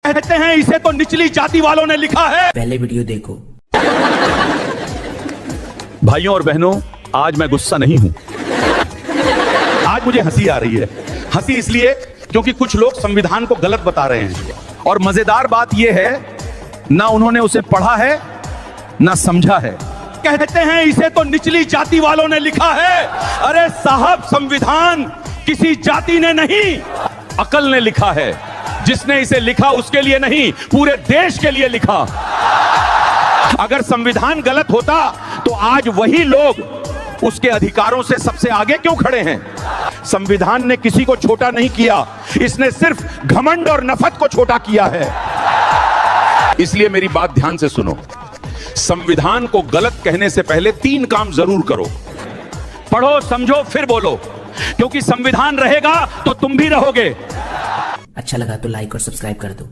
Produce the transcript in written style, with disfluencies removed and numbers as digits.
कहते हैं इसे तो निचली जाति वालों ने लिखा है। पहले वीडियो देखो। भाइयों और बहनों, आज मैं गुस्सा नहीं हूं। आज मुझे हंसी आ रही है। हंसी इसलिए क्योंकि कुछ लोग संविधान को गलत बता रहे हैं, और मजेदार बात यह है ना उन्होंने उसे पढ़ा है ना समझा है। कहते हैं इसे तो निचली जाति वालों ने लिखा है। अरे साहब, संविधान किसी जाति ने नहीं, अकल ने लिखा है। जिसने इसे लिखा उसके लिए नहीं, पूरे देश के लिए लिखा। अगर संविधान गलत होता तो आज वही लोग उसके अधिकारों से सबसे आगे क्यों खड़े हैं? संविधान ने किसी को छोटा नहीं किया, इसने सिर्फ घमंड और नफरत को छोटा किया है। इसलिए मेरी बात ध्यान से सुनो। संविधान को गलत कहने से पहले 3 काम जरूर करो। पढ़ो, समझो, फिर बोलो, क्योंकि संविधान रहेगा तो तुम भी रहोगे। अच्छा लगा तो लाइक और सब्सक्राइब कर दो।